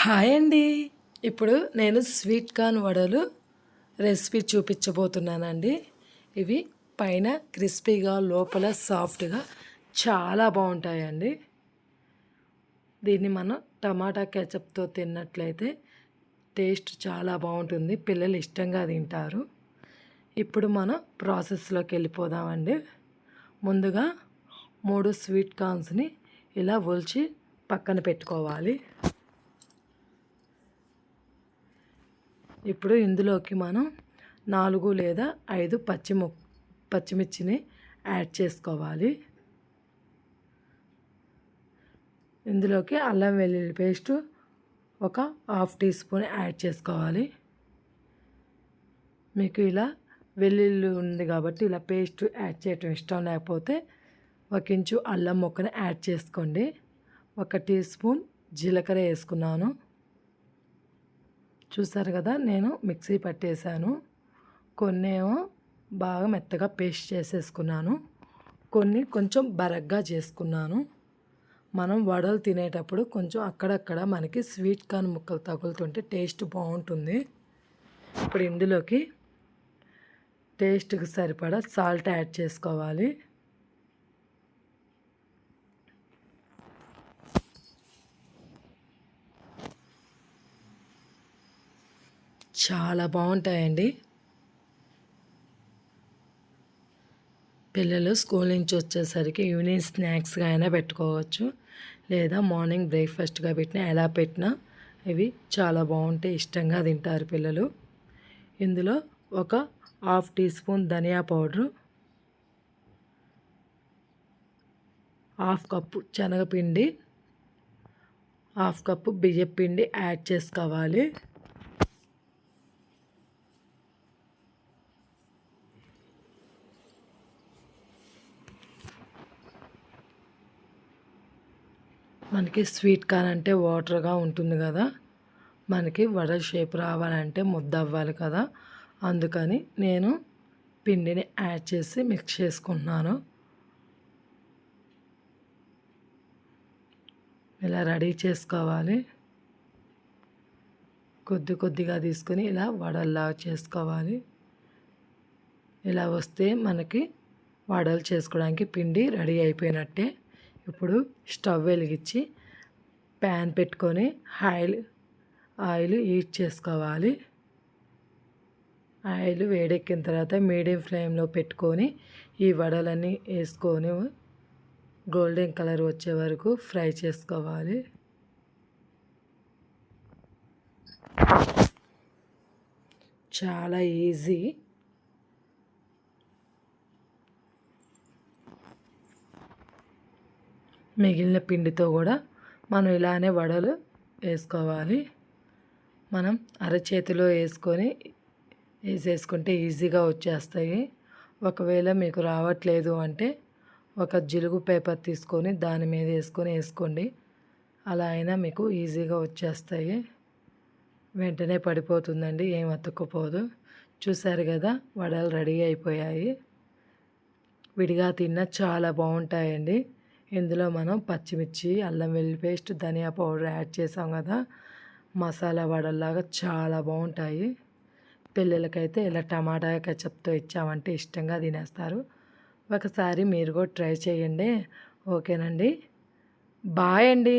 Hi అండి. ఇప్పుడు నేను స్వీట్ కార్న్ వడలు రెసిపీ చూపించబోతున్నానండి. ఇవి పైన క్రిస్పీగా లోపల సాఫ్ట్గా చాలా బాగుంటాయండి. దీన్ని మనం టమాటా కెచప్తో తిన్నట్లయితే టేస్ట్ చాలా బాగుంటుంది. పిల్లలు ఇష్టంగా తింటారు. ఇప్పుడు మనం ప్రాసెస్లోకి వెళ్ళిపోదామండి. ముందుగా 3 స్వీట్ కార్న్స్ని ఇలా ఒలిచి పక్కన పెట్టుకోవాలి. ఇప్పుడు ఇందులోకి మనం 4 లేదా 5 పచ్చిమిర్చిని యాడ్ చేసుకోవాలి. ఇందులోకి అల్లం వెల్లుల్లి పేస్ట్ ఒక 1/2 టీ స్పూన్ యాడ్ చేసుకోవాలి. మీకు ఇలా వెల్లుల్లి ఉంది కాబట్టి ఇలా పేస్ట్ యాడ్ చేయటం ఇష్టం లేకపోతే 1 ఇంచు అల్లం ముక్కని యాడ్ చేసుకోండి. 1 టీ స్పూన్ జీలకర్ర వేసుకున్నాను. చూసారు కదా, నేను మిక్సీ పట్టేశాను. కొన్ని ఏమో బాగా మెత్తగా పేస్ట్ చేసేసుకున్నాను, కొన్ని కొంచెం బరగ్గా చేసుకున్నాను. మనం వడలు తినేటప్పుడు కొంచెం అక్కడక్కడ మనకి స్వీట్ కార్న్ ముక్కలు తగులుతుంటే టేస్ట్ బాగుంటుంది. ఇప్పుడు ఇందులోకి టేస్ట్కి సరిపడా సాల్ట్ యాడ్ చేసుకోవాలి. చాలా బాగుంటాయండి. పిల్లలు స్కూల్ నుంచి వచ్చేసరికి ఈవినింగ్ స్నాక్స్గా అయినా పెట్టుకోవచ్చు, లేదా మార్నింగ్ బ్రేక్ఫాస్ట్గా పెట్టినా ఎలా పెట్టినా ఇవి చాలా బాగుంటాయి, ఇష్టంగా తింటారు పిల్లలు. ఇందులో ఒక 1/2 టీ స్పూన్ ధనియా పౌడరు, 1/2 కప్పు శనగపిండి, 1/2 కప్పు బియ్యపిండి యాడ్ చేసుకోవాలి. మనకి స్వీట్ కార్న్ అంటే వాటర్గా ఉంటుంది కదా, మనకి వడ షేప్ రావాలంటే ముద్ద అవ్వాలి కదా, అందుకని నేను పిండిని యాడ్ చేసి మిక్స్ చేసుకుంటున్నాను. ఇలా రెడీ చేసుకోవాలి. కొద్దిగా తీసుకొని ఇలా వడల్లాగా చేసుకోవాలి. ఇలా వస్తే మనకి వడలు చేసుకోవడానికి పిండి రెడీ అయిపోయినట్టే. ఇప్పుడు స్టవ్ వెలిగించి ప్యాన్ పెట్టుకొని ఆయిల్ హీట్ చేసుకోవాలి. ఆయిల్ వేడెక్కిన తర్వాత మీడియం ఫ్లేమ్లో పెట్టుకొని ఈ వడలన్నీ వేసుకొని గోల్డెన్ కలర్ వచ్చే వరకు ఫ్రై చేసుకోవాలి. చాలా ఈజీ. మిగిలిన పిండితో కూడా మనం ఇలానే వడలు వేసుకోవాలి. మనం అరచేతిలో వేసేసుకుంటే ఈజీగా వచ్చేస్తాయి. ఒకవేళ మీకు రావట్లేదు అంటే ఒక జిలుగు పేపర్ తీసుకొని దాని మీద వేసుకోండి. అలా అయినా మీకు ఈజీగా వచ్చేస్తాయి. వెంటనే పడిపోతుందండి, ఏం అతుక్కుపోదు. చూసారు కదా, వడలు రెడీ అయిపోయాయి. విడిగా తిన్నా చాలా బాగుంటాయండి. ఇందులో మనం పచ్చిమిర్చి, అల్లం వెల్లుల్లి పేస్ట్, ధనియా పౌడర్ యాడ్ చేసాం కదా, మసాలా వడల్లాగా చాలా బాగుంటాయి. పిల్లలకైతే ఇలా టమాటా కెచప్తో ఇచ్చామంటే ఇష్టంగా తినేస్తారు. ఒకసారి మీరు కూడా ట్రై చేయండి. ఓకేనండి, బాయ్ అండి.